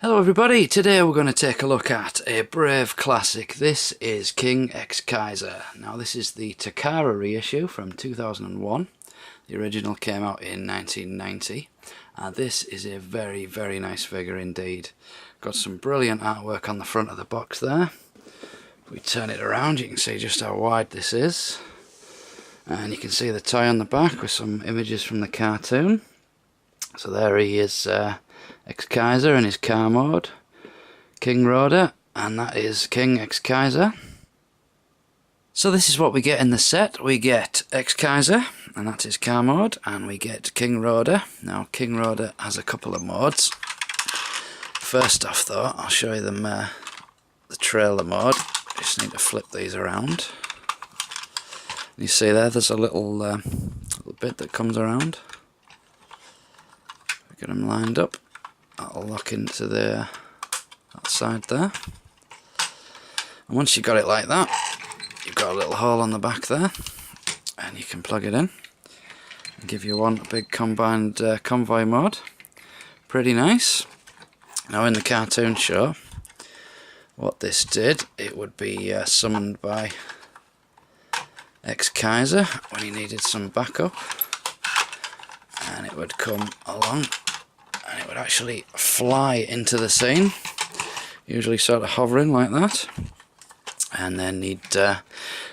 Hello everybody, today we're going to take a look at a Brave classic. This is King Exkizer. Now this is the Takara reissue from 2001. The original came out in 1990. This is a very nice figure indeed. Got some brilliant artwork on the front of the box there. If we turn it around you can see just how wide this is. And you can see the toy on the back with some images from the cartoon. So there he is, Exkizer in his car mode, King Rhoda, and that is King Exkizer. So this is what we get in the set. We get Exkizer, and that's his car mode, and we get King Rhoda. Now King Rhoda has a couple of modes. First off though, I'll show you them, the trailer mode. Just need to flip these around. You see there's a little bit that comes around. Get them lined up. That'll lock into that side there. And once you've got it like that, you've got a little hole on the back there, and you can plug it in and give you one big combined convoy mode. Pretty nice. Now in the cartoon show, what this did, it would be summoned by Exkizer when he needed some backup, and it would come along and it would actually fly into the scene, usually sort of hovering like that, and then he'd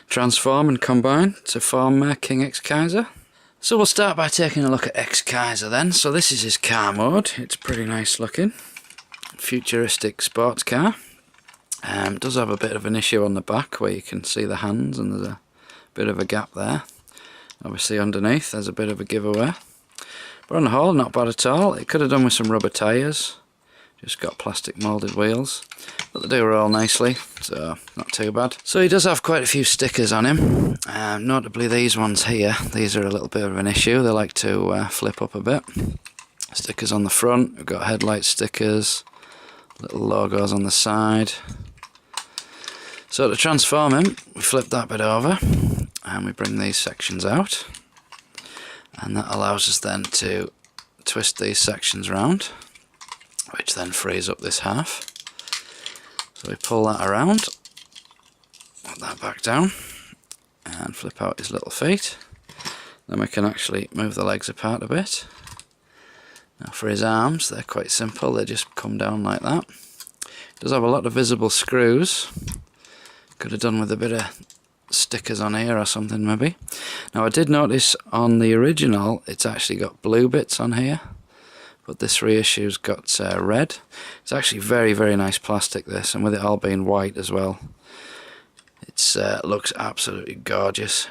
transform and combine to form King Exkizer. So we'll start by taking a look at Exkizer then. So this is his car mode. It's pretty nice looking, futuristic sports car. It does have a bit of an issue on the back where you can see the hands and there's a bit of a gap there. Obviously underneath there's a bit of a giveaway. But on the whole, not bad at all. It could have done with some rubber tyres. Just got plastic moulded wheels. But they do roll nicely, so not too bad. So he does have quite a few stickers on him. Notably these ones here. These are a little bit of an issue. They like to flip up a bit. Stickers on the front. We've got headlight stickers. Little logos on the side. So to transform him, we flip that bit over. And we bring these sections out. And that allows us then to twist these sections round, which then frees up this half. So we pull that around, put that back down, and flip out his little feet. Then we can actually move the legs apart a bit. Now for his arms, they're quite simple, they just come down like that. He does have a lot of visible screws. Could have done with a bit of stickers on here or something maybe. Now I did notice on the original it's actually got blue bits on here, but this reissue's got red. It's actually very nice plastic this, and with it all being white as well, it's looks absolutely gorgeous.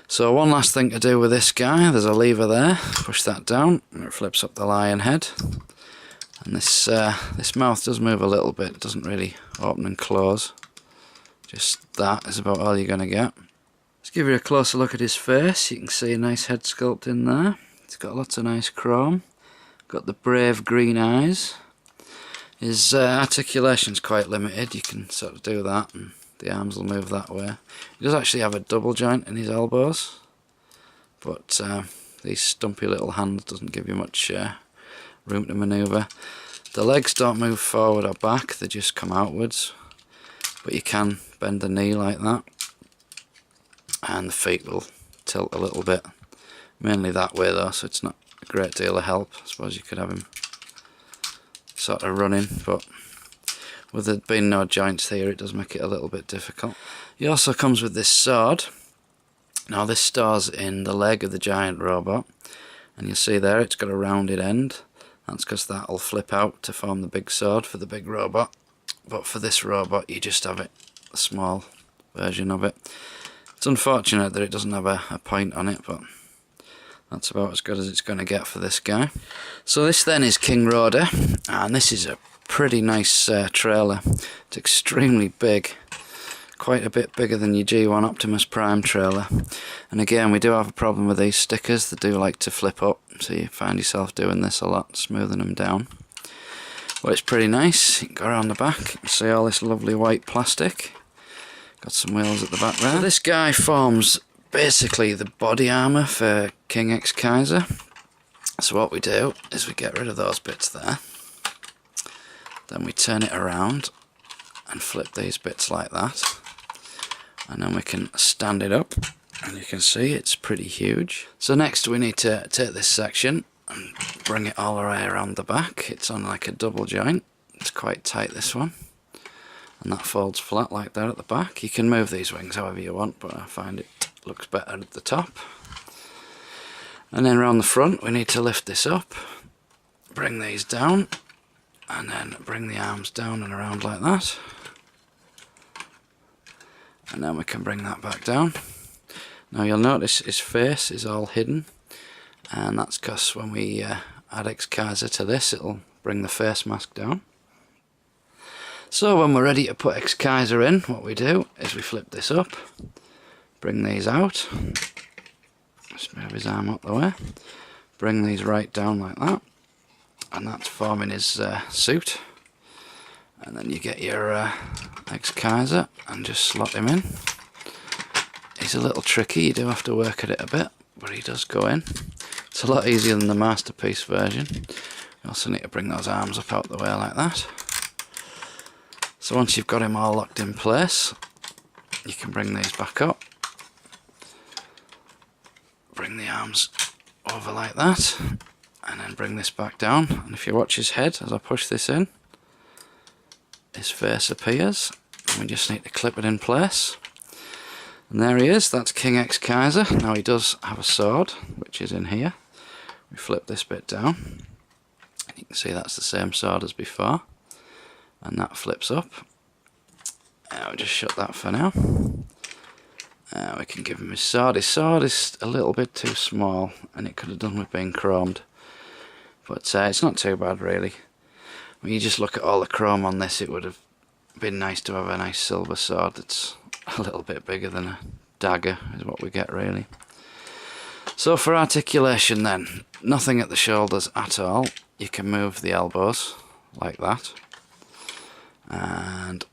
So one last thing to do with this guy, there's a lever there, push that down and it flips up the lion head, and this mouth does move a little bit, it doesn't really open and close. Just that is about all you're going to get. Let's give you a closer look at his face. You can see a nice head sculpt in there. It's got lots of nice chrome. Got the brave green eyes. His articulation's quite limited. You can sort of do that and the arms will move that way. He does actually have a double joint in his elbows, but these stumpy little hands doesn't give you much room to manoeuvre. The legs don't move forward or back, they just come outwards. But you can bend the knee like that, and the feet will tilt a little bit, mainly that way though, so it's not a great deal of help. I suppose you could have him sort of running, but with there being no joints here it does make it a little bit difficult. He also comes with this sword. Now this stores in the leg of the giant robot, and you'll see there it's got a rounded end. That's because that will flip out to form the big sword for the big robot. But for this robot you just have it, a small version of it. It's unfortunate that it doesn't have a point on it, but that's about as good as it's going to get for this guy. So this then is King Rhoda, and this is a pretty nice trailer. It's extremely big, quite a bit bigger than your G1 Optimus Prime trailer. And again we do have a problem with these stickers, they do like to flip up, so you find yourself doing this a lot, smoothing them down. Well, it's pretty nice. You can go around the back and see all this lovely white plastic. Got some wheels at the back there. So this guy forms basically the body armour for King Exkizer. So what we do is we get rid of those bits there. Then we turn it around and flip these bits like that, and then we can stand it up, and you can see it's pretty huge. So next we need to take this section and bring it all the way around the back. It's on like a double joint, it's quite tight, this one, and that folds flat like that at the back. You can move these wings however you want, but I find it looks better at the top. And then around the front we need to lift this up, bring these down, and then bring the arms down and around like that, and then we can bring that back down. Now you'll notice his face is all hidden, and that's because when we add Exkizer to this, it'll bring the face mask down. So when we're ready to put Exkizer in, what we do is we flip this up, bring these out, just move his arm up the way, bring these right down like that, and that's forming his suit. And then you get your Exkizer and just slot him in. He's a little tricky, you do have to work at it a bit, but he does go in. It's a lot easier than the Masterpiece version. You also need to bring those arms up out the way like that. So once you've got him all locked in place, you can bring these back up, bring the arms over like that, and then bring this back down. And if you watch his head as I push this in, his face appears, and we just need to clip it in place. And there he is, that's King Exkizer. Now he does have a sword, which is in here. We flip this bit down, and you can see that's the same sword as before, and that flips up. We'll just shut that for now. We can give him his sword. His sword is a little bit too small, and it could have done with being chromed, but it's not too bad really. When you just look at all the chrome on this, it would have been nice to have a nice silver sword that's a little bit bigger than a dagger, is what we get really. So for articulation then, nothing at the shoulders at all. You can move the elbows like that, and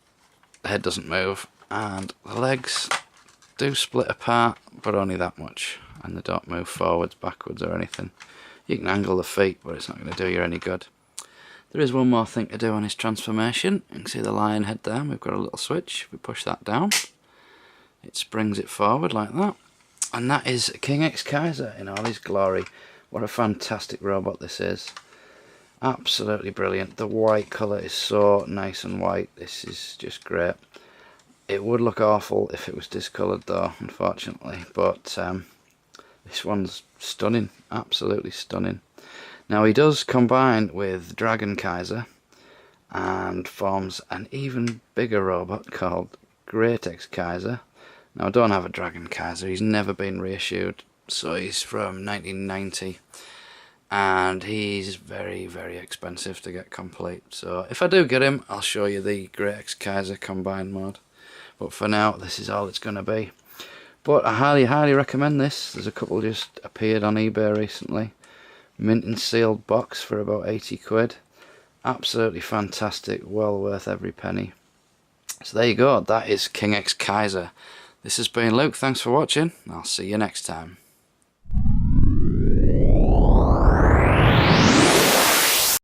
the head doesn't move, and the legs do split apart, but only that much, and they don't move forwards, backwards or anything. You can angle the feet, but it's not going to do you any good. There is one more thing to do on his transformation. You can see the lion head there. We've got a little switch. If we push that down, it springs it forward like that. And that is King Exkizer in all his glory. What a fantastic robot this is. Absolutely brilliant. The white colour is so nice and white. This is just great. It would look awful if it was discoloured though, unfortunately. But this one's stunning. Absolutely stunning. Now he does combine with Dragon Kaiser and forms an even bigger robot called Great Exkizer. Now I don't have a Dragon Kaiser, he's never been reissued, so he's from 1990, and he's very, very expensive to get complete. So if I do get him, I'll show you the Great Exkizer combined mode, but for now this is all it's going to be. But I highly, highly recommend this. There's a couple just appeared on eBay recently. Mint and sealed box for about 80 quid. Absolutely fantastic, well worth every penny. So there you go, that is King Exkizer. This has been Luke, thanks for watching, I'll see you next time.